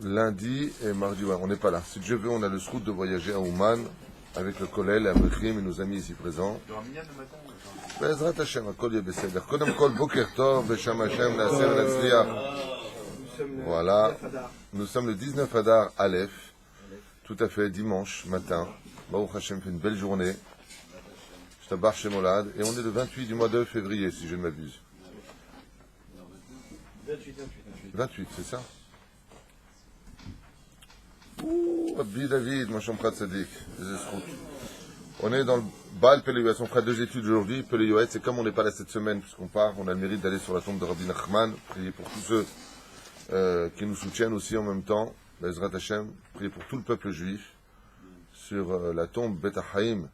lundi et mardi, ouais, on n'est pas là. Si Dieu veut, on a le srout de voyager à Ouman avec le Kollel, à Mechrim et nos amis ici présents. Il y aura minyan le matin בעזרת השם, הכל יהיה בסדר. קודם כל, בוקר טוב, בשם השם, נעשה ונצליח. Voilà. Nous sommes le 19 Adar Aleph, tout à fait, dimanche matin. Baruch Hashem fait une belle journée. Shtabach Shemolad. Et on est le 28 du mois de février, si je ne m'abuse. 28, c'est ça? Ouh, Rabbi David, mon Chomprat Tzadik. On est dans le Baal Pele-Yoetz. On fera 2 études aujourd'hui. Pele-Yoetz, c'est comme on n'est pas là cette semaine, puisqu'on part, on a le mérite d'aller sur la tombe de Rabbi Nachman, prier pour tous ceux qui nous soutiennent aussi en même temps. Bezrat Hashem, prier pour tout le peuple juif sur la tombe Bet Haïm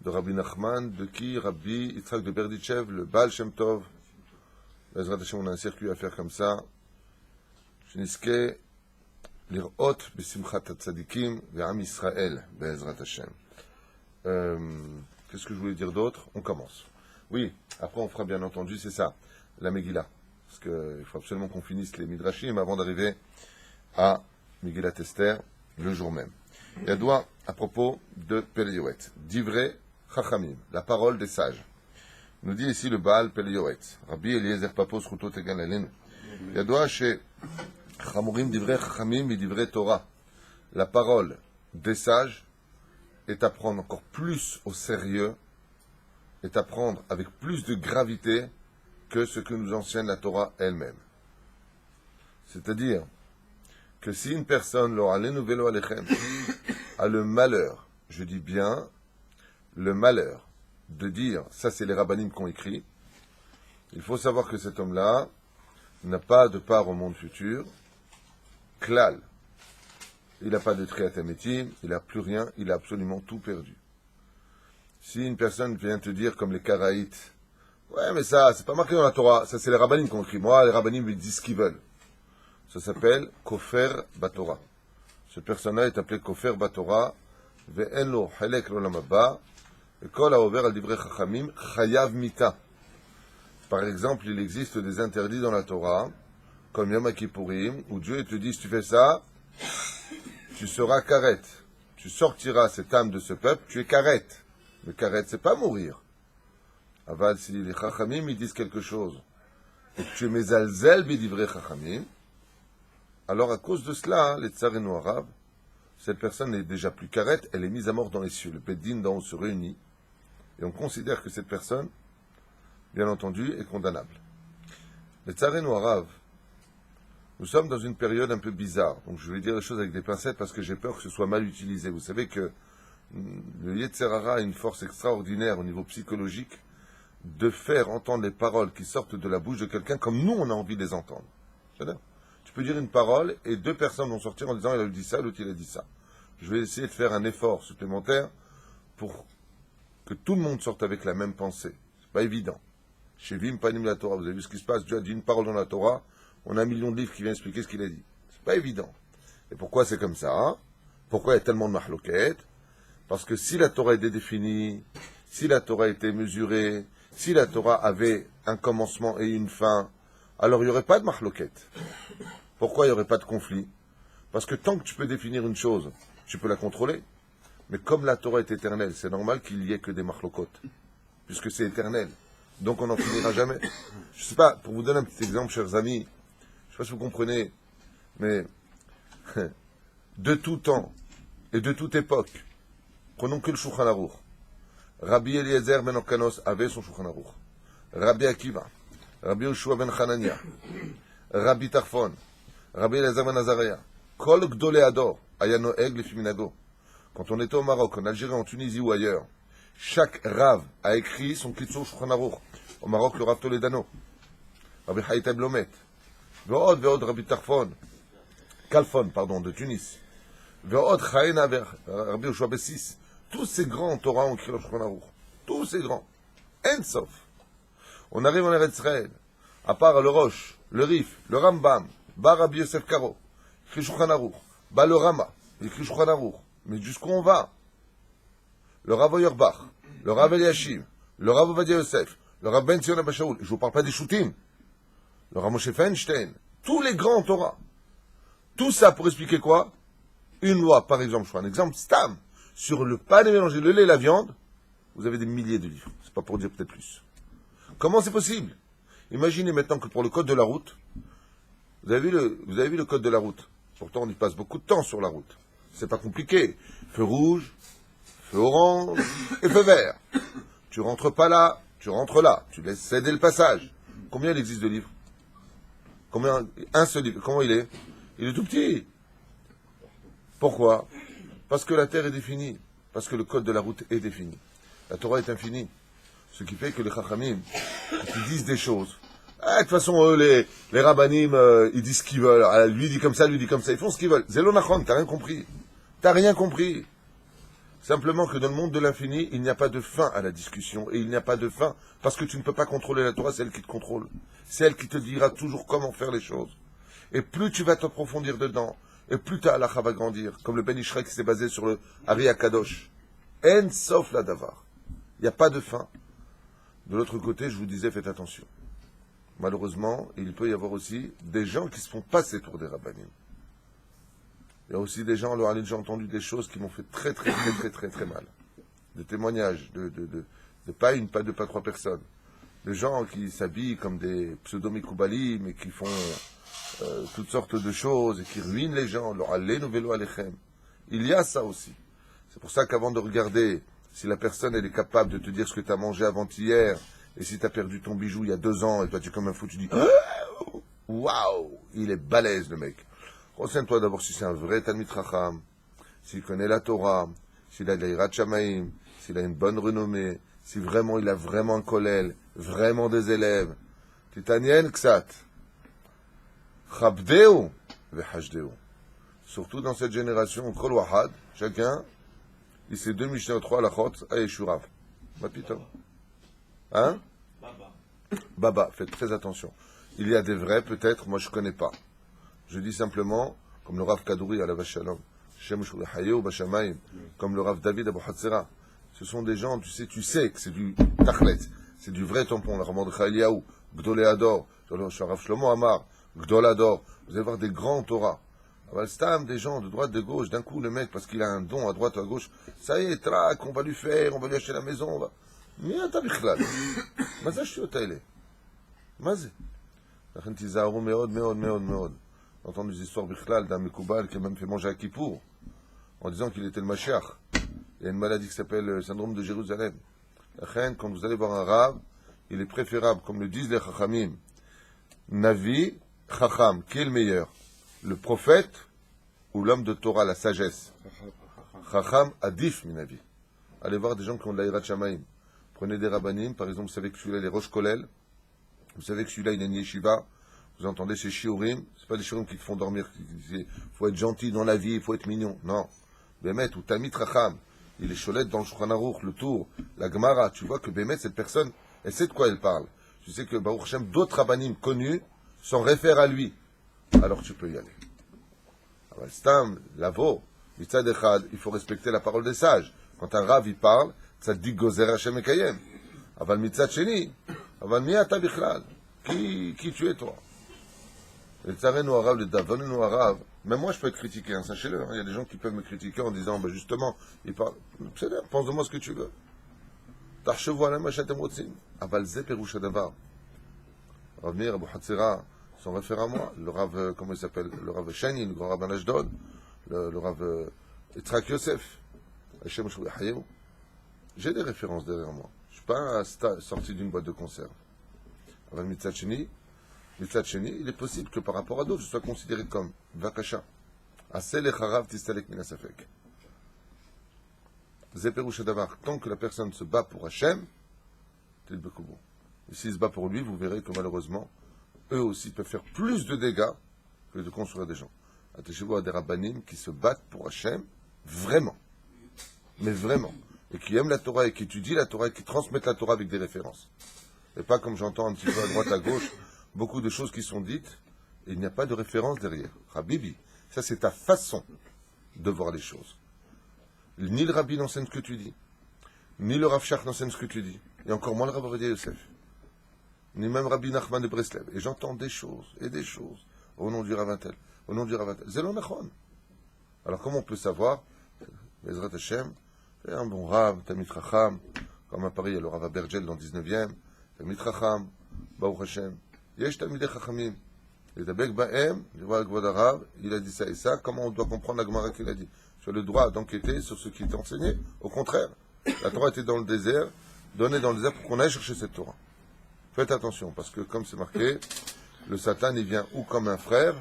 de Rabbi Nachman, de qui Rabbi Yitzhak de Berditchev, le Baal Shem Tov. Bezrat Hashem, on a un circuit à faire comme ça. Shniske lirot besimchat tzadikim ve'am Israël. Bezrat Hashem. Qu'est-ce que je voulais dire d'autre? On commence. Oui, après on fera bien entendu, c'est ça, la Megillah. Parce qu'il faut absolument qu'on finisse les Midrashim avant d'arriver à Megillat Esther le jour même. Il y a doigt à propos de Pele-Yoetz. Divrei Chachamim, la parole des sages. Nous dit ici le Baal Pele-Yoetz. Rabbi Eliezer Papo Zchuto Tegan Alenu. Il y a doigt chez Chamurim Divrei Chachamim et Divrei Torah. La parole des sages est à prendre encore plus au sérieux, est à prendre avec plus de gravité que ce que nous enseigne la Torah elle-même. C'est-à-dire que si une personne, a le malheur, je dis bien le malheur, de dire, ça c'est les rabbanim qui ont écrit, il faut savoir que cet homme-là n'a pas de part au monde futur, klal. Il n'a pas de triatamétim, il n'a plus rien, il a absolument tout perdu. Si une personne vient te dire, comme les Karaïtes, ouais, mais ça, c'est pas marqué dans la Torah, ça c'est les rabbanim qui ont écrit. Moi, les rabbanim lui disent ce qu'ils veulent. Ça s'appelle Kofer Batora. Ce personne-là est appelé Kofer Batora, ve'en lo halek l'olam haba, et kol ha'over al divrei chachamim chayav mita. Par exemple, il existe des interdits dans la Torah, comme Yom Kippourim, où Dieu te dit, si tu fais ça, tu seras karet. Tu sortiras cette âme de ce peuple, tu es karet. Mais karet, c'est pas mourir. Aval, si les chachamim, ils disent quelque chose, et que tu es mezalzel bidivrei chachamim, alors à cause de cela, les tsarenu arabes, cette personne n'est déjà plus karet, elle est mise à mort dans les cieux. Le Beddin d'en haut se réunit, et on considère que cette personne, bien entendu, est condamnable. Les tsarenu arabes, nous sommes dans une période un peu bizarre, donc je vais dire les choses avec des pincettes parce que j'ai peur que ce soit mal utilisé. Vous savez que le Yetzer Hara a une force extraordinaire au niveau psychologique de faire entendre les paroles qui sortent de la bouche de quelqu'un comme nous on a envie de les entendre. C'est-à-dire, tu peux dire une parole et 2 personnes vont sortir en disant il a dit ça, l'autre il a dit ça. Je vais essayer de faire un effort supplémentaire pour que tout le monde sorte avec la même pensée. C'est pas évident. Chez Vim Panim la Torah, vous avez vu ce qui se passe, Dieu a dit une parole dans la Torah, on a 1 million de livres qui viennent expliquer ce qu'il a dit. C'est pas évident. Et pourquoi c'est comme ça? Pourquoi il y a tellement de mahloket? Parce que si la Torah était définie, si la Torah était mesurée, si la Torah avait un commencement et une fin, alors il n'y aurait pas de mahloket. Pourquoi il n'y aurait pas de conflit? Parce que tant que tu peux définir une chose, tu peux la contrôler. Mais comme la Torah est éternelle, c'est normal qu'il n'y ait que des mahlokot, puisque c'est éternel. Donc on n'en finira jamais. Je ne sais pas, pour vous donner un petit exemple, chers amis, je ne sais pas si vous comprenez, mais de tout temps et de toute époque, prenons que le Shulchan Aruch. Rabbi Eliezer ben Orkanos avait son Shulchan Aruch. Rabbi Akiva, Rabbi Yoshua ben Hanania, Rabbi Tarfon, Rabbi Eliezer ben Azariah, Kol Gdolei Ador, Aya Noeg lefi minago. Quand on était au Maroc, en Algérie, en Tunisie ou ailleurs, chaque Rav a écrit son Kitzur Shulchan Aruch. Au Maroc, le Rav Toledano, Rabbi Haïta Blomet, Ve'od Rabbi Tarfon, Kalfon, pardon, de Tunis, Ve'od Chaena Rabbi Yoshua Bessis. Tous ces grands Torah ont écrit le Shulchan Aruch. Tous ces grands. En sauf. On arrive en Eretz Israël, à part le Roche, le Rif, le Rambam, Bar Rabbi Yosef Karo, écrit Shulchan Aruch, Ba le Rama, écrit Shulchan Aruch. Mais jusqu'où on va? Le Rav Auerbach, le Rav Eliashim, le Rav Ovadia Yosef, le Rav Ben Zion Abba Shaul, je ne vous parle pas des Shoutim, le Rav Moshe Feinstein, tous les grands Torah, Tout ça pour expliquer quoi? Une loi, par exemple, je prends un exemple, Stam, sur le pain et mélanger le lait et la viande, vous avez des milliers de livres. C'est pas pour dire peut-être plus. Comment c'est possible? Imaginez maintenant que pour le code de la route, vous avez vu le code de la route. Pourtant, on y passe beaucoup de temps sur la route. C'est pas compliqué. Feu rouge, feu orange et feu vert. Tu rentres pas là, tu rentres là. Tu laisses céder le passage. Combien il existe de livres? Combien? Un seul livre. Comment il est? Il est tout petit. Pourquoi? Parce que la terre est définie. Parce que le code de la route est défini. La Torah est infinie. Ce qui fait que les Chachamim, ils disent des choses. Ah, de toute façon, eux, les Rabbanim, ils disent ce qu'ils veulent. Ah, lui dit comme ça, lui dit comme ça. Ils font ce qu'ils veulent. Zélonachon, t'as rien compris. T'as rien compris. Simplement que dans le monde de l'infini, il n'y a pas de fin à la discussion. Et il n'y a pas de fin parce que tu ne peux pas contrôler la Torah, c'est elle qui te contrôle. C'est elle qui te dira toujours comment faire les choses. Et plus tu vas t'approfondir dedans, et plus ta halakha va grandir. Comme le Ben Ishraï qui s'est basé sur le Ari Akadosh. En sauf la davar. Il n'y a pas de fin. De l'autre côté, je vous disais, faites attention. Malheureusement, il peut y avoir aussi des gens qui se font passer pour des rabbanim. Il y a aussi des gens, alors j'ai entendu des choses qui m'ont fait très mal. Des témoignages de pas une, pas deux, pas trois personnes. Des gens qui s'habillent comme des pseudo-mikoubalim et qui font toutes sortes de choses et qui ruinent les gens. Alors, allez, vélo alechem. Il y a ça aussi. C'est pour ça qu'avant de regarder si la personne elle est capable de te dire ce que tu as mangé avant-hier, et si tu as perdu ton bijou il y a 2 ans, et toi tu es comme un fou, tu dis waouh, il est balèze le mec. Renseigne-toi d'abord si c'est un vrai Talmid Chacham, s'il connaît la Torah, s'il a de l'Hirat Shamaim, s'il a une bonne renommée, si vraiment il a vraiment un kollel, vraiment des élèves. Titanien Ksat. Chabdeu vehashdeu. Surtout dans cette génération, Kol Wahad, chacun, il sait 2 Mishnah 3 Lachot, Aeshurav. Ma putain. Hein? Baba, faites très attention. Il y a des vrais, peut-être, moi je ne connais pas. Je dis simplement, comme le Rav Kadouri à la Vachalom, Shem Shulhayo Bashamayim, comme le Rav David Abu Hatzera. Ce sont des gens, tu sais que c'est du Tachlet, c'est du vrai tampon, la Ramad Chaliaou, Gdolé Ador, le Rav Shlomo Amar, Gdol Ador. Vous allez voir des grands Torah. Stam, des gens de droite, de gauche, d'un coup le mec, parce qu'il a un don à droite ou à gauche, ça y est, trac, on va lui faire, on va lui acheter la maison, on va. Mais אתה בכלל? מה זה השטויות האלה? מה זה? לכן תיזהרו מאוד מאוד מאוד מאוד. J'ai entendu des histoires בכלל d'un Mekoubal qui a même fait manger à Kippour en disant qu'il était le Mashiach. Il y a une maladie qui s'appelle le syndrome de Jérusalem. לכן, quand vous allez voir un rave, il est préférable, comme le disent les Chachamim, Navi, Chacham, qui est le meilleur? Le prophète ou l'homme de Torah, la sagesse? Chacham adif minavi. Allez voir des gens qui ont de la Hirat Shamaim. Prenez des rabbanim, par exemple, vous savez que celui-là, il est Rosh Kolel. Vous savez que celui-là, il est une yeshiva. Vous entendez ces shiurim. C'est pas des shiurim qui te font dormir. Il faut être gentil dans la vie, il faut être mignon. Non. Bémet, ou Tamit Racham. Il est cholette dans le Shulchan Aruch, le Tour, la Gemara. Tu vois que Bémet, cette personne, elle sait de quoi elle parle. Tu sais que Baruch Hashem, d'autres rabbanim connus s'en réfèrent à lui. Alors tu peux y aller. Stam, Lavo, Mitzad Echad, il faut respecter la parole des sages. Quand un rav, il parle, tzaddik gozer Hashem ekayem. Aval mitzad sheni, aval mi ata bichlal. Qui tu es, toi? Le tzarenu arav, le davonenu arav. Même moi, je peux être critiqué, hein, sachez-le. Il y a des gens qui peuvent me critiquer en disant, justement, il parle. C'est bien, pense de moi ce que tu veux. Tarchevu alem mashatem rotzim. Aval ze perush hadavar. Rav Meir, Abu Hatzera, sont référents à moi. Le Rav, comment il s'appelle? Le Rav Shani, le grand Rav Ashdod. Le Rav Yitzhak Yosef. Hashem Shulhayo. J'ai des références derrière moi. Je ne suis pas sorti d'une boîte de conserve. Avant Mitzad Sheni, il est possible que par rapport à d'autres, je sois considéré comme Vakasha. Asel echarav tistalek minasafek. Zeperush Hadavar. Tant que la personne se bat pour Hashem, t'es le Bekoubo. Et s'il se bat pour lui, vous verrez que malheureusement, eux aussi peuvent faire plus de dégâts que de construire des gens. Attachez-vous à des rabbanim qui se battent pour Hashem, vraiment. Mais vraiment. Et qui aiment la Torah et qui étudient la Torah et qui transmettent la Torah avec des références. Et pas comme j'entends un petit peu à droite, à gauche, beaucoup de choses qui sont dites et il n'y a pas de référence derrière. Habibi, ça c'est ta façon de voir les choses. Ni le Rabbi n'enseigne ce que tu dis, ni le Rav Shach n'enseigne ce que tu dis, et encore moins le Rav Ovadia Yosef, ni même Rabbi Nachman de Breslev. Et j'entends des choses, au nom du Rav Intel. au nom du Rav Atal. Zélo Nachon. Alors comment on peut savoir, Bezrat Hashem, c'est un bon Rav, Tamid Chacham, comme à Paris, il y a le Rav Abergel dans le 19e, Tamid Chacham, Baruch Hashem, Yesh Tamidei Chachamim. Et Dabek Bahem, je vois le Kvod Arav, il a dit ça et ça, comment on doit comprendre la Gemara qu'il a dit? Sur le droit d'enquêter sur ce qui est enseigné. Au contraire, la Torah était dans le désert, donnée dans le désert pour qu'on aille chercher cette Torah. Faites attention, parce que comme c'est marqué, le Satan, il vient ou comme un frère,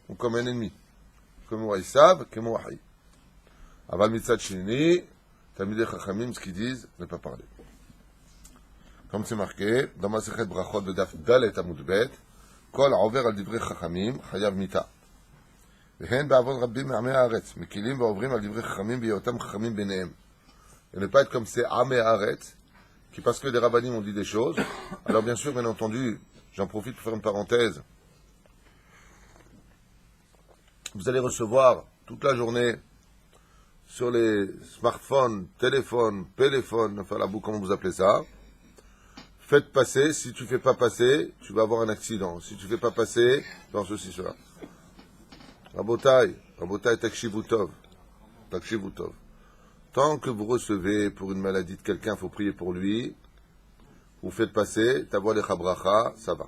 ou comme un ennemi. Comme Waïsab, comme Wahi. Aval Mitzad Shini, Tamidei Chachamim, ce qu'ils disent, ne pas parler. Comme c'est marqué, dans ma Sechet Brachot de Daf Dalet Amud Bet, Kol Aover al Divrei Chachamim, Chayav Mita. והן בעבוד רבים מעמי הארץ, מקילים ועוברים על דברי חכמים בהיותם חכמים ביניהם. Et ne pas être comme ces Amé Haaretz, qui parce que des rabbanim ont dit des choses, alors bien sûr, bien entendu, j'en profite pour faire une parenthèse. Vous allez recevoir toute la journée sur les smartphones, téléphones, péléphones, enfin la boue, comment vous appelez ça. Faites passer, si tu fais pas passer, tu vas avoir un accident. Si tu fais pas passer, dans ceci, cela. Rabotai, takshivu tov. Tant que vous recevez pour une maladie de quelqu'un, il faut prier pour lui. Vous faites passer, ta voix les chabracha, ça va.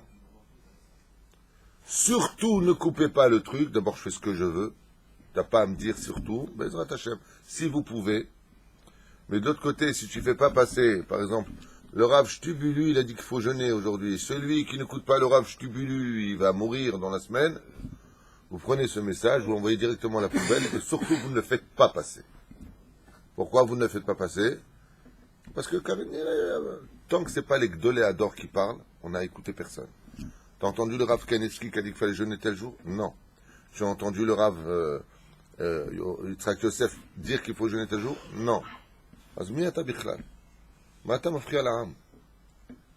Surtout, ne coupez pas le truc. D'abord, je fais ce que je veux. T'as pas à me dire surtout. Bezrat Hashem, si vous pouvez. Mais d'autre côté, si tu fais pas passer, par exemple, le Rav Shtubulu, il a dit qu'il faut jeûner aujourd'hui. Celui qui n'écoute pas le Rav Shtubulu, il va mourir dans la semaine. Vous prenez ce message, vous l'envoyez directement à la poubelle, et surtout, vous ne le faites pas passer. Pourquoi vous ne le faites pas passer? Parce que tant que ce n'est pas les Gdolé Ador qui parlent, on n'a écouté personne. T'as entendu le Rav Kanevski qui a dit qu'il fallait jeûner tel jour? Non. Tu as entendu le Rav Yitzhak Yosef dire qu'il faut jeûner tel jour? Non. Azmiyata bichlal. Mata mafri al-am.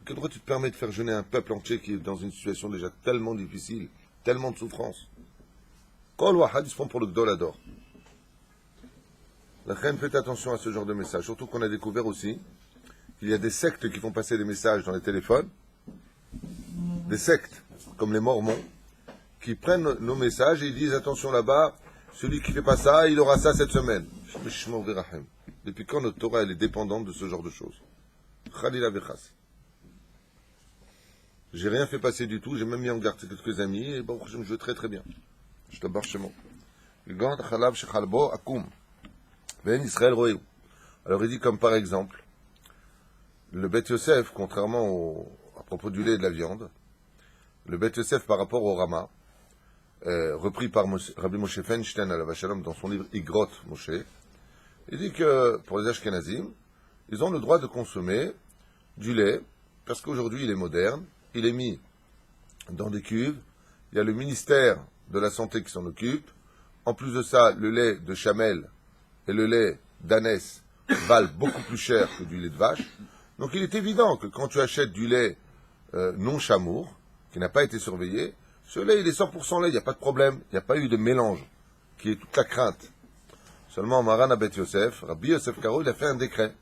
Quel droit tu te permets de faire jeûner un peuple entier qui est dans une situation déjà tellement difficile, tellement de souffrance? Kol wahad, ils se font pour le Gdol Ador. La reine, faites attention à ce genre de message. Surtout qu'on a découvert aussi qu'il y a des sectes qui font passer des messages dans les téléphones. Des sectes, comme les Mormons, qui prennent nos messages et ils disent attention là-bas, celui qui ne fait pas ça, il aura ça cette semaine. Depuis quand notre Torah elle est dépendante de ce genre de choses? Khalila Bechas. J'ai rien fait passer du tout, j'ai même mis en garde quelques amis et bon, je me joue très très bien. Je te barre chez moi. Alors il dit comme par exemple, le Bet Yosef, contrairement à propos du lait et de la viande, le Bet Yosef par rapport au Rama, repris par Rabbi Moshe Feinstein à la Vachalom dans son livre Igrot Moshe, il dit que pour les Ashkenazim, ils ont le droit de consommer du lait, parce qu'aujourd'hui il est moderne, il est mis dans des cuves, il y a le ministère de la Santé qui s'en occupe, en plus de ça, le lait de chamel et le lait d'ânesse valent beaucoup plus cher que du lait de vache. Donc il est évident que quand tu achètes du lait non chamour, qui n'a pas été surveillé, ce lait il est 100% lait, il n'y a pas de problème, il n'y a pas eu de mélange, qui est toute la crainte. Seulement Maran Bet Yosef, Rabbi Yosef Karo, il a fait un décret.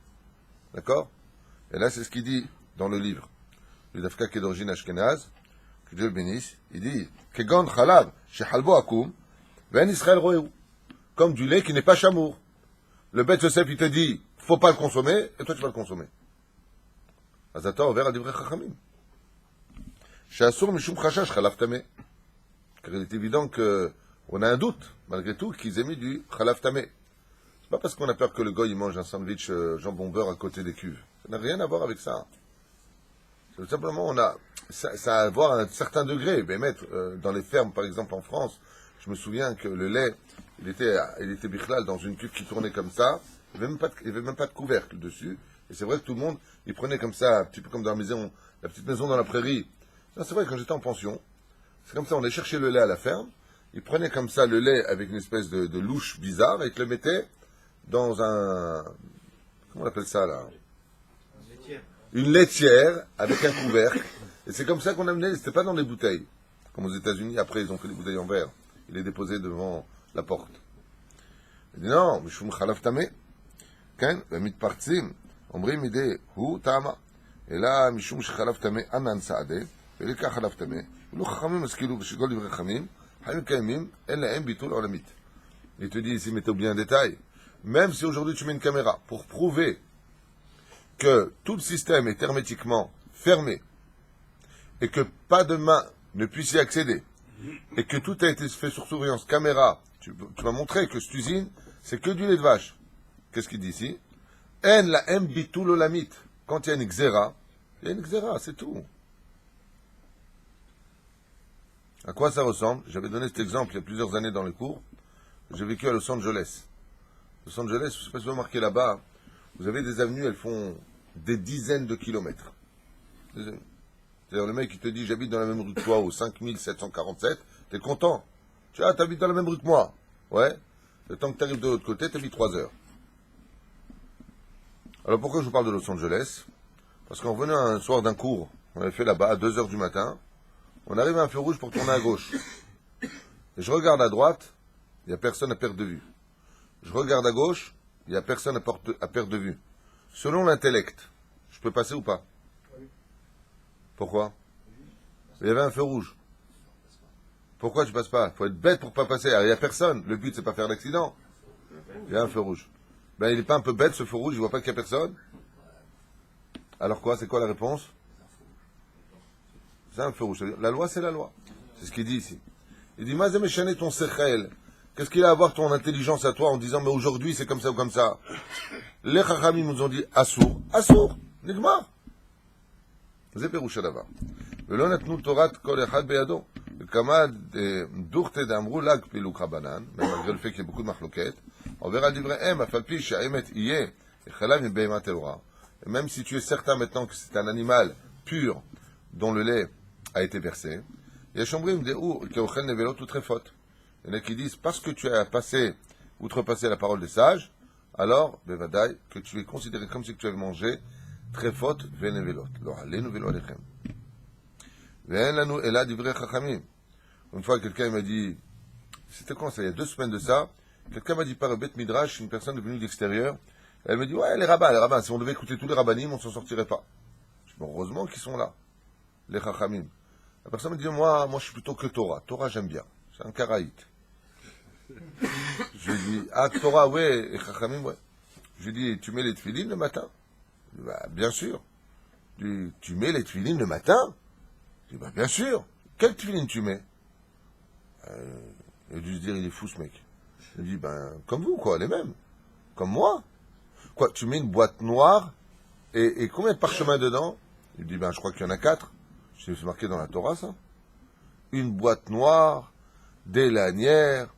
D'accord? Et là c'est ce qu'il dit dans le livre. Le Dafka qui est d'origine ashkénaze, que Dieu le bénisse, il dit Kegon Chalav, Shehalbo Akum, Ben Israël Roéou, comme du lait qui n'est pas chamour. Le Bet Yosef, il te dit, faut pas le consommer, et toi tu vas le consommer. Azata ouvert à Divrei Chachamim. She'asur mishum chashash chalav tameh. Car il est évident qu'on a un doute, malgré tout, qu'ils aient mis du chalav tameh. C'est pas parce qu'on a peur que le goy il mange un sandwich jambon beurre à côté des cuves. Ça n'a rien à voir avec ça. C'est tout simplement, ça a à voir à un certain degré. Mais mettre dans les fermes, par exemple en France, je me souviens que le lait, il était bichlal dans une cuve qui tournait comme ça. Il n'y avait même pas de couvercle dessus. Et c'est vrai que tout le monde, il prenait comme ça, un petit peu comme dans la petite maison dans la prairie. Non, c'est vrai, quand j'étais en pension, c'est comme ça, on allait chercher le lait à la ferme. Ils prenaient comme ça le lait avec une espèce de louche bizarre et ils le mettaient dans un... Comment on appelle ça, là? Une laitière avec un couvercle. Et c'est comme ça qu'on amenait, c'était pas dans des bouteilles. Comme aux États-Unis, après, ils ont fait des bouteilles en verre. Il est déposé devant la porte. Il dit non, mishum chalav tameh. Ken, mitpartzim, omrim ideh, hu tama. Et là, mishum chalav tameh, anan saadeh, ולקח חלב טמא, ולא חכמים השכילו ושגול דברי חכמים, Il te dit ici, mettez bien un détail, même si aujourd'hui tu mets une caméra pour prouver que tout le système est hermétiquement fermé et que pas de main ne puisse y accéder et que tout a été fait sur surveillance caméra, tu vas montrer que cette usine, c'est que du lait de vache. Qu'est-ce qu'il dit ici? En la m bitul olamit. Quand il y a une xéra, il y a une xéra, c'est tout. À quoi ça ressemble? J'avais donné cet exemple il y a plusieurs années dans les cours. J'ai vécu à Los Angeles. Los Angeles, je ne sais pas si vous remarquez là-bas, vous avez des avenues, elles font des dizaines de kilomètres. C'est-à-dire le mec qui te dit j'habite dans la même rue que toi au 5747, t'es content. Tu vois, t'habites dans la même rue que moi. Ouais. Le temps que t'arrives de l'autre côté, t'habites 3 heures. Alors pourquoi je vous parle de Los Angeles? Parce qu'on revenait un soir d'un cours, on avait fait là-bas à 2 heures du matin, on arrive à un feu rouge pour tourner à gauche. Et je regarde à droite, il n'y a personne à perdre de vue. Je regarde à gauche, il n'y a personne à perdre de vue. Selon l'intellect, je peux passer ou pas? Pourquoi? Il y avait un feu rouge. Pourquoi tu passes pas? Il faut être bête pour pas passer. Alors, il n'y a personne. Le but, c'est pas faire d'accident. Il y a un feu rouge. Ben, il n'est pas un peu bête, ce feu rouge, il voit pas qu'il y a personne? Alors quoi? C'est quoi la réponse? C'est un feu rouge. La loi, c'est la loi. C'est ce qu'il dit ici. Il dit, Mazem Eshane ton sechel. Qu'est-ce qu'il a à voir ton intelligence à toi en disant, mais aujourd'hui, c'est comme ça ou comme ça? Les Chachamim nous ont dit, Assour, Assour, Nigmar. C'est Péroucha d'abord. ולא נתנו תורת כל אחד בידו. וכמה דוכתא דאמרו לג פילוק רבנן, malgré le fait qu'il y a beaucoup de מחלוקת, עובר על דבריהם, אף על פי שהאמת יהיה חלב מבהמה טהורה. Et même si tu es certain maintenant que c'est un animal pur dont le lait a été versé, יש אומרים דעו כאוכל נבלות וטרפות. Il y en a qui disent, parce que tu as outrepassé la parole des sages, alors, bevadaï, que tu es considéré comme si tu avais mangé trefot venevelot. Lo alenu velo alechem. Une fois, quelqu'un m'a dit, c'était quand ça, il y a 2 semaines de ça, quelqu'un m'a dit par Beth Midrash, une personne venue d'extérieur, elle me dit, ouais, les rabbins, si on devait écouter tous les rabbanim, on ne s'en sortirait pas. Je dis, bon, heureusement qu'ils sont là, les chachamim. La personne me dit, moi, je suis plutôt que Torah. Torah, j'aime bien. C'est un karaïte. Je lui dis, ah, Torah, ouais, et chachamim, ouais. Je lui dis, tu mets les tefilines le matin? Je dis, bah, bien sûr. Je lui dis, tu mets les tefilines le matin? Je dis, bah, bien sûr. Quelle tuiline tu mets? Il a dû se dire, il est fou ce mec. Je lui dis, ben, comme vous, quoi, les mêmes. Comme moi. Quoi, tu mets une boîte noire et combien de parchemins dedans? Il me dit, ben, je crois qu'il y en a 4. Je dis, c'est marqué dans la Torah, ça. Une boîte noire, des lanières,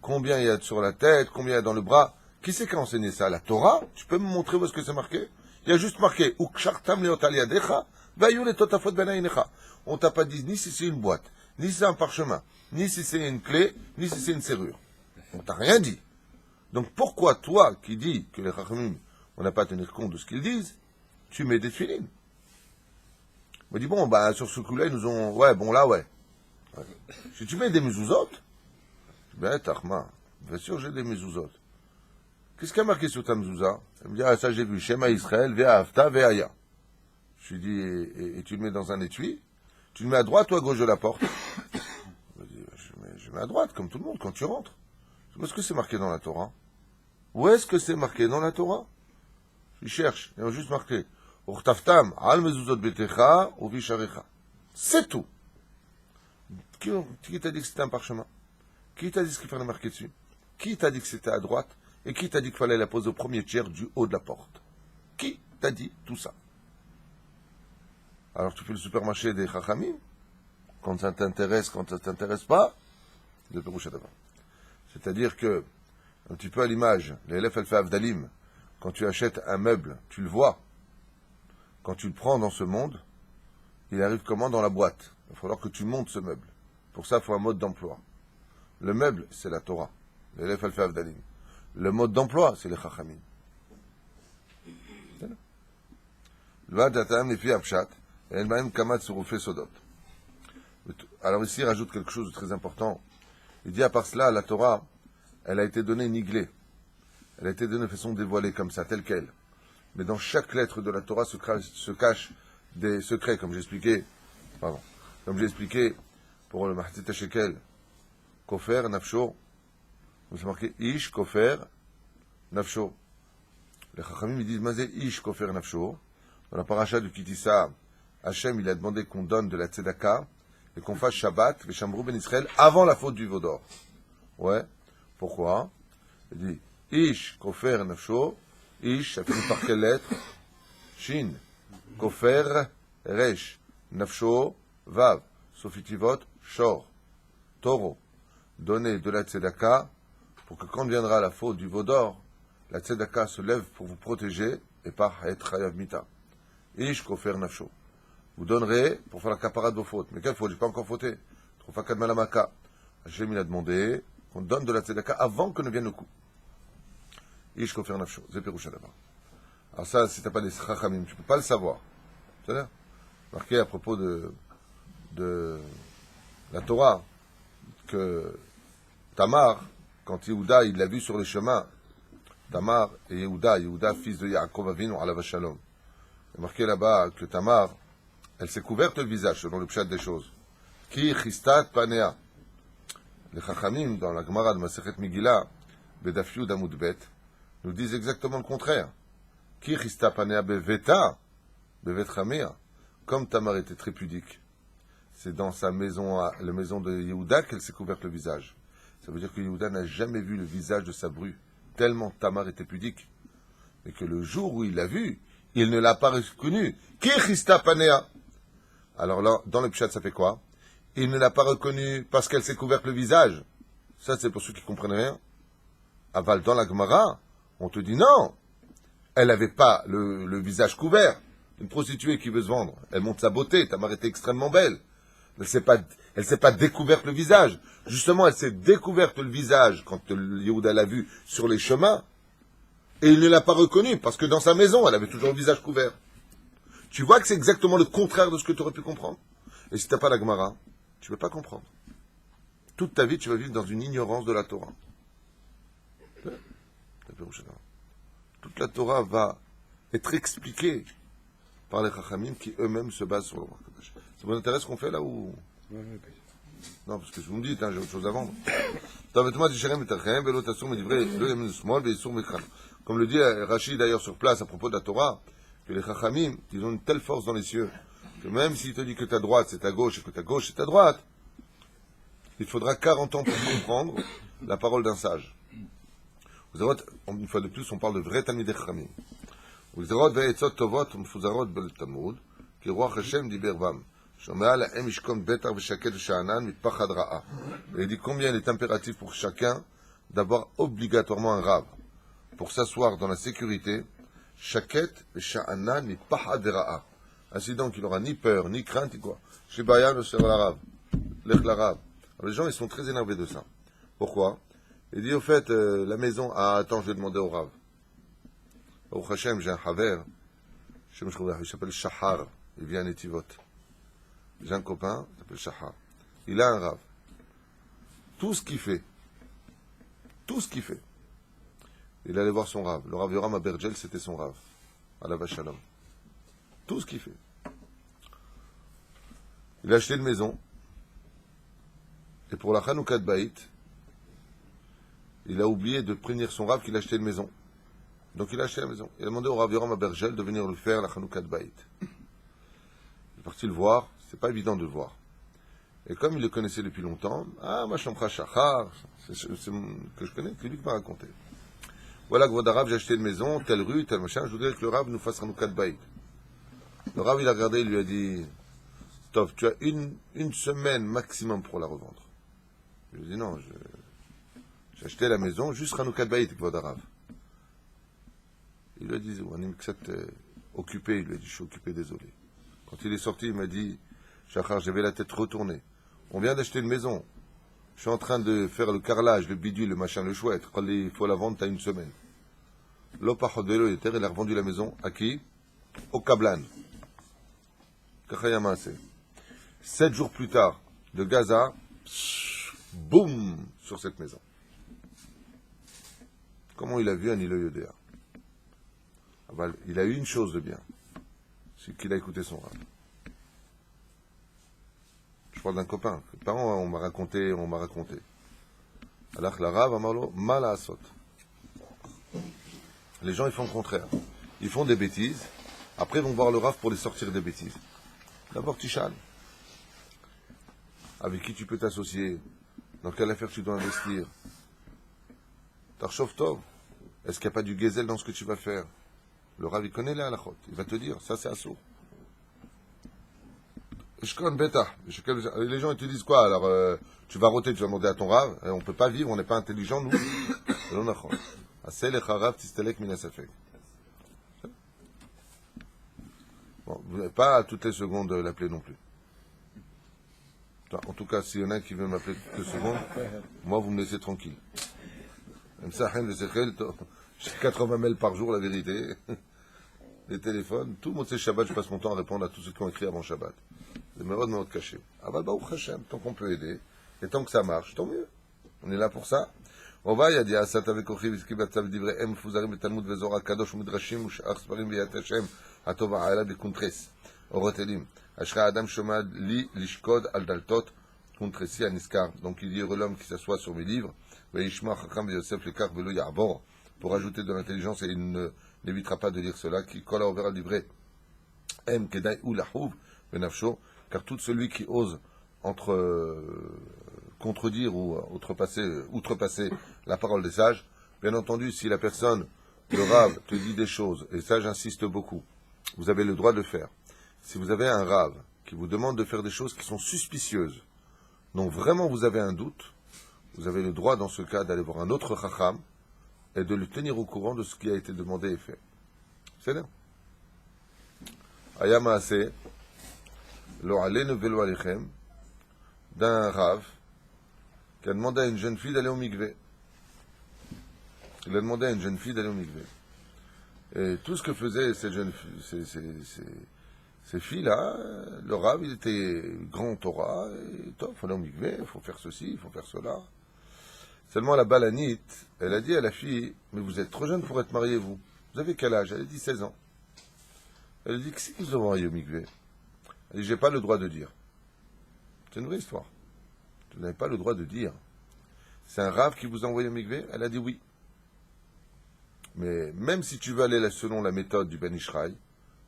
combien il y a sur la tête, combien il y a dans le bras. Qui c'est qui a enseigné ça? La Torah? Tu peux me montrer où est-ce que c'est marqué? Il y a juste marqué, Ukshartam leotaliadecha, vayou le totafot benainecha. On t'a pas dit ni si c'est une boîte, ni si c'est un parchemin, ni si c'est une clé, ni si c'est une serrure. On t'a rien dit. Donc pourquoi toi, qui dis que les Chachamim, on n'a pas à tenir compte de ce qu'ils disent, tu mets des filines? On me dit, bon, bah, sur ce coup-là, ils nous ont, ouais, bon, là, ouais. Si tu mets des mezuzot, ben, Tahma, bien sûr, j'ai des mezuzot. Qu'est-ce qu'il y a marqué sur ta mezouza? Elle me dit, ah, ça, j'ai vu, Shema Israël, Ve'ahavta, Ve'aya. Je lui dis, et tu le mets dans un étui? Tu le mets à droite ou à gauche de la porte? Je mets à droite, comme tout le monde, quand tu rentres. Où est-ce que c'est marqué dans la Torah? Où est-ce que c'est marqué dans la Torah? Je cherche, il y a juste marqué, Urtaftam, al mezuzot betecha, ou visharecha. C'est tout. Qui t'a dit que c'était un parchemin? Qui t'a dit ce qu'il fallait marquer dessus? Qui t'a dit que c'était à droite? Et qui t'a dit qu'il fallait la poser au premier tiers du haut de la porte? Qui t'a dit tout ça? Alors tu fais le supermarché des Chachamim, quand ça t'intéresse, quand ça t'intéresse pas, de Péroucha d'avant. C'est-à-dire que, un petit peu à l'image, les Elef Elfa Avdalim, quand tu achètes un meuble, tu le vois. Quand tu le prends dans ce monde, il arrive comment dans la boîte? Il va falloir que tu montes ce meuble. Pour ça, il faut un mode d'emploi. Le meuble, c'est la Torah. Les Elef Elfa Avdalim. Le mode d'emploi, c'est les Chachamim. Alors ici, il rajoute quelque chose de très important. Il dit, à part cela, la Torah, elle a été donnée niglée. Elle a été donnée de façon dévoilée, comme ça, telle qu'elle. Mais dans chaque lettre de la Torah se cachent des secrets, comme j'ai expliqué pour le Mahtit HaShekel, kofer nafsho. C'est marqué ish kofer nafsho. Les chachamim ils disent mazé ish kofer nafsho. Dans la paracha du Kitissa, Hachem il a demandé qu'on donne de la tzedaka et qu'on fasse Shabbat, les Shamrou ben Israël, avant la faute du veau d'or. Ouais. Pourquoi? Il dit ish kofer nafsho. Ish, ça finit par quelle lettre? Shin. Kofer resh. Nafsho vav. Sofitivot shor. Toro. Donner de la tzedaka pour que quand viendra la faute du veau d'or, la tzedaka se lève pour vous protéger et par être chayav mita. Ish kofer nafsho. Vous donnerez pour faire la kapara de vos fautes. Mais quelle faute? J'ai pas encore fauté. Trofa kadmalamaka. Hachem il a demandé qu'on donne de la tzedaka avant que ne vienne le coup. Ish kofer nafsho. C'est Péroucha d'abord. Alors ça, si t'as pas des chachamim, tu peux pas le savoir. C'est-à-dire, marqué à propos de la Torah, que Tamar, quand Yehuda, il l'a vu sur les chemins, Tamar et Yehuda, fils de Yaakov Avinu, alav shalom. Il est marqué là-bas que Tamar, elle s'est couverte le visage, selon le pshat des choses. Ki chistat panea. Les chachamim, dans la Gemara de Masechet Megillah, Bedaf Yud Amud Bet, nous disent exactement le contraire. Ki chistat panea beveta, bevet chamea. Comme Tamar était très pudique, c'est dans sa maison, la maison de Yehuda, qu'elle s'est couverte le visage. Ça veut dire que Yehuda n'a jamais vu le visage de sa bru, tellement Tamar était pudique. Et que le jour où il l'a vu, il ne l'a pas reconnu. Ki chistat panea. Alors là, dans le pshat, ça fait quoi? Il ne l'a pas reconnu parce qu'elle s'est couverte le visage. Ça, c'est pour ceux qui ne comprennent rien. Aval, dans la Gemara, on te dit non. Elle n'avait pas le visage couvert. Une prostituée qui veut se vendre, elle montre sa beauté. Tamar était extrêmement belle. Elle s'est pas découverte le visage. Justement, elle s'est découverte le visage quand Yehuda l'a vue sur les chemins. Et il ne l'a pas reconnue parce que dans sa maison, elle avait toujours le visage couvert. Tu vois que c'est exactement le contraire de ce que tu aurais pu comprendre. Et si tu n'as pas la Gemara, tu ne peux pas comprendre. Toute ta vie, tu vas vivre dans une ignorance de la Torah. Toute la Torah va être expliquée par les Chachamim qui eux-mêmes se basent sur le Ruach Kodesh. Ça vous intéresse ce qu'on fait là ou... Non, parce que vous me dites, j'ai autre chose à vendre. Comme le dit Rachid d'ailleurs sur place à propos de la Torah, que les Chachamim, ils ont une telle force dans les cieux, que même s'il te dit que ta droite c'est ta gauche et que ta gauche c'est ta droite, il faudra 40 ans pour comprendre la parole d'un sage. Une fois de plus, on parle de vrais Talmidei Chachamim. כי רוח השם דיבר בם, שומע להם ישכון בטח ושקט ושאנן מפחד רעה. Il dit combien il est impératif pour chacun d'avoir obligatoirement un rave, pour s'asseoir dans la sécurité, shaket ושאנן מפחד רעה. Ainsi donc, il n'aura ni peur, ni crainte, ni quoi. Chez Bayan, le la rave. Lech la rave. Les gens, ils sont très énervés de ça. Pourquoi? Il dit, au fait, la maison, attends, je vais demander au rave. Au Hashem, j'ai un haver, il s'appelle Shahar. Il vient à Netivot. J'ai un copain, il s'appelle Shahar. Il a un rave. Tout ce qu'il fait, il allait voir son rave. Le rave Yoram à Bergel, c'était son rave. Alav Shalom. Tout ce qu'il fait. Il a acheté une maison. Et pour la Chanoukat Baït, il a oublié de prévenir son rave qu'il a acheté une maison. Donc il a acheté la maison. Il a demandé au rave Yoram à Bergel de venir lui faire la Chanoukat Baït. Il est parti le voir, c'est pas évident de le voir. Et comme il le connaissait depuis longtemps, moi je suis Shachar, c'est que je connais, c'est lui qui m'a raconté. Voilà, Gvod Arav, j'ai acheté une maison, telle rue, tel machin, je voudrais que le rave nous fasse Chanoukat Baït. Le rave il a regardé, il lui a dit, Tov, tu as une semaine maximum pour la revendre. Je lui ai dit non, j'ai acheté la maison, juste Chanoukat Baït, Gvod Arav. Il lui a dit, on est occupé, il lui a dit, je suis occupé, désolé. Quand il est sorti, il m'a dit, Shachar, j'avais la tête retournée. On vient d'acheter une maison. Je suis en train de faire le carrelage, le bidule, le machin, le chouette. Quand il faut la vendre, t'as une semaine. L'opachot il a revendu la maison. À qui? Au Kablan. Kachayama, c'est. 7 jours plus tard, de Gaza, boum, sur cette maison. Comment il a vu Anilo Yodéa? Il a eu une chose de bien. C'est qu'il a écouté son rave. Je parle d'un copain. Les parents, on m'a raconté. Alors la Rav Amarlo, mal à asot. Les gens, ils font le contraire. Ils font des bêtises. Après, ils vont voir le Rav pour les sortir des bêtises. D'abord, Tishan. Avec qui tu peux t'associer? Dans quelle affaire tu dois investir? Tarchov Tov. Est-ce qu'il n'y a pas du gezel dans ce que tu vas faire? Le Rav, il connaît les halachot. Il va te dire, ça c'est assourd. Les gens, ils te disent quoi? Alors, tu vas roter, tu vas demander à ton Rav. On ne peut pas vivre, on n'est pas intelligent, nous. Bon, vous n'avez pas à toutes les secondes l'appeler non plus. En tout cas, s'il y en a qui veut m'appeler toutes les secondes, moi, vous me laissez tranquille. Même ça, j'ai 80 mails par jour, la vérité. Les téléphones, tout le monde sait Shabbat, je passe mon temps à répondre à tous ceux qui ont écrit avant Shabbat. Les mérodes de caché. Ah bah, tant qu'on peut aider, et tant que ça marche, tant mieux. On est là pour ça. On va, il y a dit, Asat avec Ochi, Viskibatav, Divrei, Em, Fuzarim, Talmud, Vezora, Kadosh, Midrashim, Ushar, Sparim, Viyat Hashem, Atova, Aela, Bekuntres, Orotelim, Ashra, Adam, Shomad, Li, Lishkod, Aldaltot, Kuntresi, Aniskar. Donc il dit, heureux l'homme qui s'assoit sur mes livres, Veishma, Chakram, Yosef, Lekar, Velo, Yarbor, pour ajouter de l'intelligence, et il n'évitera pas de dire cela, qui colle au verra livré, Em, Kedai, ou Lahouv, Benafsho, car tout celui qui ose contredire ou outrepasser la parole des sages, bien entendu, si la personne, le Rav, te dit des choses, et ça j'insiste beaucoup, vous avez le droit de le faire. Si vous avez un Rav qui vous demande de faire des choses qui sont suspicieuses, dont vraiment vous avez un doute, vous avez le droit dans ce cas d'aller voir un autre Chacham et de le tenir au courant de ce qui a été demandé et fait. C'est là. Ayama Ase, Lo alenu velo alechem, d'un Rav qui a demandé à une jeune fille d'aller au mikvé. Il a demandé à une jeune fille d'aller au mikvé. Et tout ce que faisaient ces jeunes ces filles-là, le Rav, il était grand Torah, et il faut aller au mikvé, il faut faire ceci, il faut faire cela. Seulement la balanite, elle a dit à la fille, mais vous êtes trop jeune pour être mariée, vous. Vous avez quel âge? Elle a dit 16 ans. Elle a dit, qu'est-ce qu'ils ont marié au mikvé? Elle dit, j'ai pas le droit de dire. C'est une vraie histoire. Vous n'avez pas le droit de dire. C'est un Rav qui vous a envoyé au mikvé? Elle a dit oui. Mais même si tu veux aller selon la méthode du Ben Ishraï,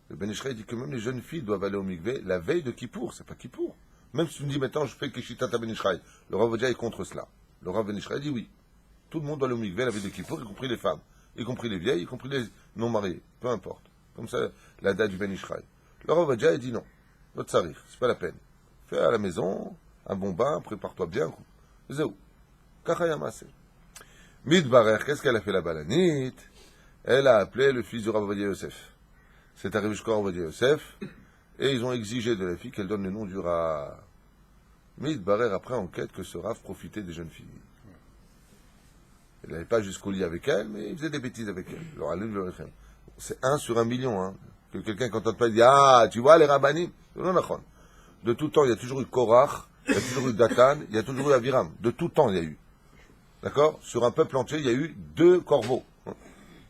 le Ben Ishraï dit que même les jeunes filles doivent aller au mikvé la veille de Kippour. C'est pas Kippour. Même si tu me dis maintenant je fais Kishitata Ben Ishraï, le Rav Odia est contre cela. Le Rav Ben Ishraï dit oui. Tout le monde doit aller au mikvé la veille de Kippour, y compris les femmes, y compris les vieilles, y compris les non mariés. Peu importe. Comme ça, la date du Ben Ishraï. Le Rav Odia dit non. Votre sarif, c'est pas la peine. Fais à la maison, un bon bain, prépare-toi bien. Zéou. Kachayamase. Midbarer, qu'est-ce qu'elle a fait la balanite? Elle a appelé le fils du Rav Ovadia Yosef. C'est arrivé jusqu'au Rav Ovadia Yosef, et ils ont exigé de la fille qu'elle donne le nom du Rav. Midbarer, après enquête, que ce Rav profitait des jeunes filles. Il n'allait pas jusqu'au lit avec elle, mais il faisait des bêtises avec elle. C'est 1 sur 1 million, hein. Que quelqu'un qui n'entend pas dit, ah, tu vois les rabbanim? Non, non. De tout temps, il y a toujours eu Korach, il y a toujours eu Datan, il y a toujours eu Aviram. De tout temps, il y a eu. D'accord? Sur un peuple entier, il y a eu 2 corbeaux.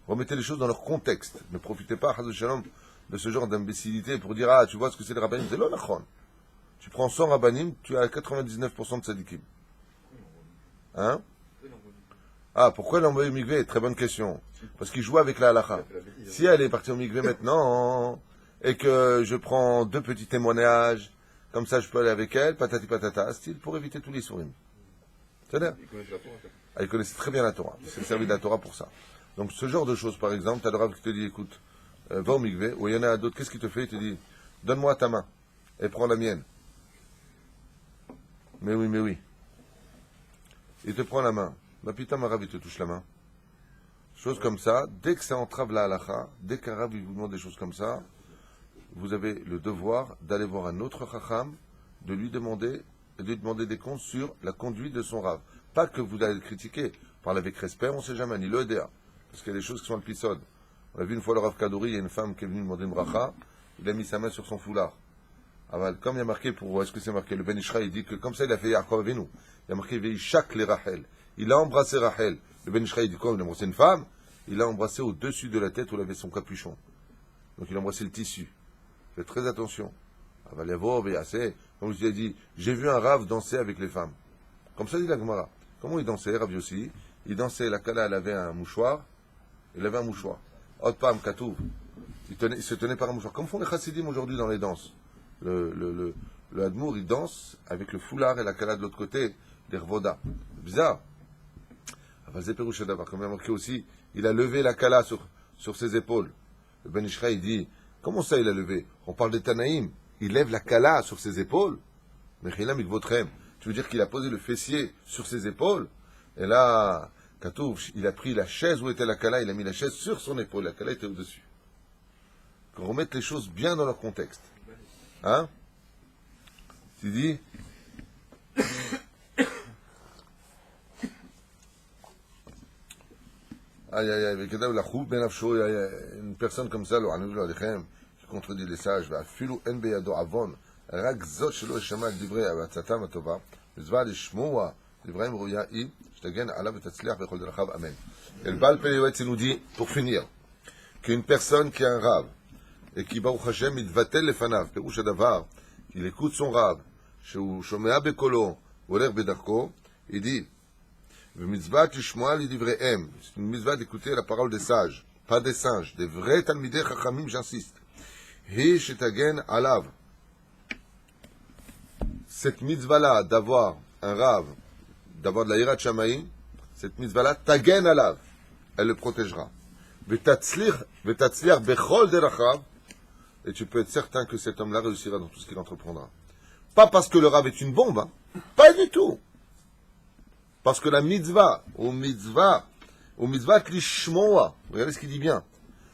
Remettez les choses dans leur contexte. Ne profitez pas, Hazou Shalom, de ce genre d'imbécilité pour dire, ah, tu vois ce que c'est les rabbanim? C'est l'onachon. Tu prends 100 rabbanim, tu as 99% de sadikim. Hein? Ah, pourquoi l'envoyer au mikvé? Très bonne question. Parce qu'il joue avec la halakha. Si elle est partie au mikvé maintenant, et que je prends 2 petits témoignages, comme ça je peux aller avec elle, patati patata, style, pour éviter tous les souris. C'est-à-dire? Elle connaissait très bien la Torah. Il s'est servi de la Torah pour ça. Donc ce genre de choses, par exemple, tu as le Rav qui te dit, écoute, va au mikvé, ou il y en a d'autres, qu'est-ce qu'il te fait? Il te dit, donne-moi ta main, et prends la mienne. Mais oui. Il te prend la main. Bah putain, ma Rav, il te touche la main. Choses comme ça, dès que ça entrave la halakha, dès qu'un Rav vous demande des choses comme ça, vous avez le devoir d'aller voir un autre Chacham, de lui demander des comptes sur la conduite de son Rav. Pas que vous allez le critiquer. Parlez avec respect, on ne sait jamais, ni le EDA. Parce qu'il y a des choses qui sont le pisode. On a vu une fois le Rav Kadouri, il y a une femme qui est venue demander une bracha, il a mis sa main sur son foulard. Aval, comme il y a marqué, est-ce que c'est marqué? Le Ben Ishraï, il dit que comme ça il a fait Yaakov Avinu. Il y a marqué Veishak les Rachel. Il a embrassé Rachel. Le Ben Ishraï dit quoi? Il a embrassé une femme. Il l'a embrassé au-dessus de la tête où il avait son capuchon. Donc il a embrassé le tissu. Faites très attention. Aval, comme je l'ai dit, j'ai vu un Rav danser avec les femmes. Comme ça dit la Gemara. Comment il dansait, Rav Yossi? Il dansait, la Kala, elle avait un mouchoir, il avait un mouchoir. Hot Pam, Katou. Il se tenait par un mouchoir. Comme font les chassidim aujourd'hui dans les danses. Le Admour, il danse avec le foulard et la Kala de l'autre côté, des Rvoda. Bizarre. Comme il a marqué aussi, il a levé la Kala sur ses épaules. Le Ben Ishra, il dit, comment ça il a levé? On parle des Tanaïm. Il lève la Kala sur ses épaules. Mechilam ikvotrem. Tu veux dire qu'il a posé le fessier sur ses épaules? Et là, Katouf, il a pris la chaise où était la Kala, il a mis la chaise sur son épaule. La Kala était au-dessus. Qu'on remette les choses bien dans leur contexte. Hein? Tu dis? Aïe, aïe, aïe, une personne comme ça, qui contredit les sages, רק זאת שלא ישמע את דברי עצתם הטובה, מצווה לשמוע דבריהם ראויה היא, שתגן עליו ותצליח בכל דרכיו, אמן. El Baal Pele Yoetz nous dit, pour finir, qu'une personne qui a un rave, et qui, Baruch Hashem, מתבטל לפניו, פירוש הדבר, qu'il écoute son rave, שהוא שומע בקולו, והולך בדרכו, il dit, ומצוות לשמוע לדבריהם, c'est une mitzvah d'écouter la parole des sages, pas des singes, des vrais תלמידי חכמים, j'insiste, היא שתגן עליו. Cette mitzvah-là, d'avoir un rave, d'avoir de la hirat shamaïm, cette mitzvah-là, tagen alav, elle le protégera. Vetatzliach bechol derachav, et tu peux être certain que cet homme-là réussira dans tout ce qu'il entreprendra. Pas parce que le rave est une bombe, hein, pas du tout. Parce que la mitzvah, ou mitzvah lishmoa, regardez ce qu'il dit bien,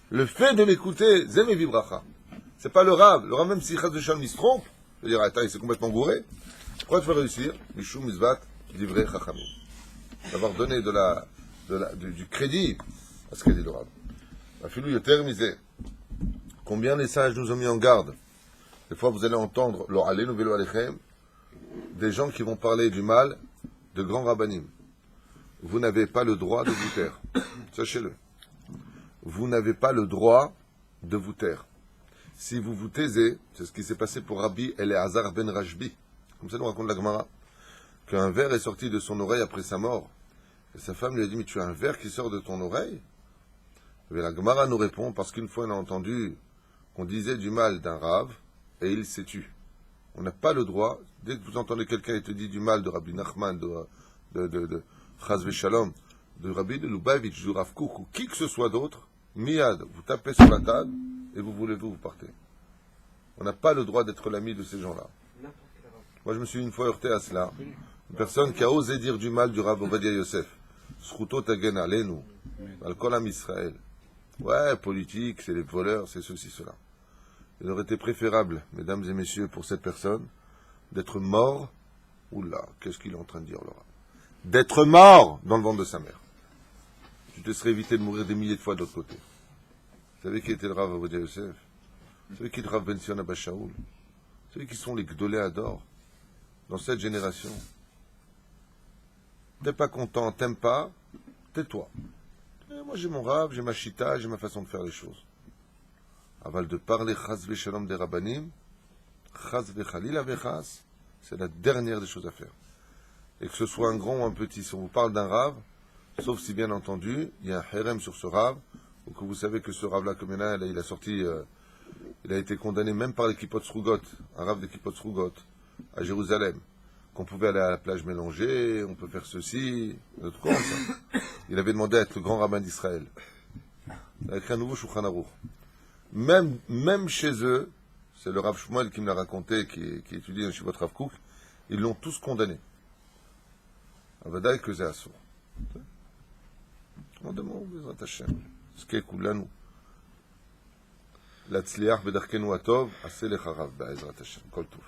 le fait de l'écouter, zeme vibracha. C'est pas le rave même si chas de shalom il se trompe, je veux dire, attends, il s'est complètement gouré. Pourquoi tu vas réussir? Mishum Mizvat, livré Chachamim. D'avoir donné du crédit à ce qu'a dit le Rav. Afilou Yoter Misé. Combien les sages nous ont mis en garde? Des fois, vous allez entendre, lo alenu velo alechem, des gens qui vont parler du mal de grands rabbanim. Vous n'avez pas le droit de vous taire. Sachez-le. Vous n'avez pas le droit de vous taire. Si vous vous taisez, c'est ce qui s'est passé pour Rabbi Eleazar ben Rashbi. Comme ça nous raconte la Gemara, qu'un ver est sorti de son oreille après sa mort. Et sa femme lui a dit, mais tu as un ver qui sort de ton oreille? Et la Gemara nous répond, parce qu'une fois on a entendu qu'on disait du mal d'un rave, et il s'est tu. On n'a pas le droit, dès que vous entendez quelqu'un et te dit du mal de Rabbi Nachman, de Chaz Veshalom, de Rabbi de Lubavitch, du Rav Kook, ou qui que ce soit d'autre, miad, vous tapez sur la table, et vous voulez-vous, vous partez. On n'a pas le droit d'être l'ami de ces gens-là. Moi, je me suis une fois heurté à cela. Une personne qui a osé dire du mal du Rav Ovadia Yosef. Schuto tagen alenu, al kol am Israël. Ouais, politique, c'est les voleurs, c'est ceci, cela. Il aurait été préférable, mesdames et messieurs, pour cette personne, d'être mort. Oula, qu'est-ce qu'il est en train de dire, le Rav? D'être mort dans le ventre de sa mère. Tu te serais évité de mourir des milliers de fois de l'autre côté. Vous savez qui était le Rav Ovadia Yosef? Vous savez qui est le Rav Ben Sion Abba Shaul? Vous savez qui sont les Gdolé Ador dans cette génération? T'es pas content, t'aimes pas, tais-toi. Moi j'ai mon Rav, j'ai ma chita, j'ai ma façon de faire les choses. Aval de parler chas v'shalom des rabbanim, chas v'chalila v'chas, c'est la dernière des choses à faire. Et que ce soit un grand ou un petit, si on vous parle d'un Rav, sauf si bien entendu, il y a un harem sur ce Rav, ou que vous savez que ce Rav-là, comme il a sorti, il a été condamné même par les Kippot Srugot, un Rav des Kippot Srugot, à Jérusalem, qu'on pouvait aller à la plage mélanger, on peut faire ceci, notre quoi, ça. Il avait demandé à être le grand rabbin d'Israël. Il a écrit un nouveau Shulchan Aruch. Même chez eux, c'est le Rav Shmuel qui me l'a raconté, qui étudie chez votre Rav Kook, ils l'ont tous condamné. Avadaï que c'est assour. On demande, Bezrat Hashem, ce qu'est Koulanu. להצליח בדרכנו הטוב, עשה לך רב בעזרת השם. כל טוב.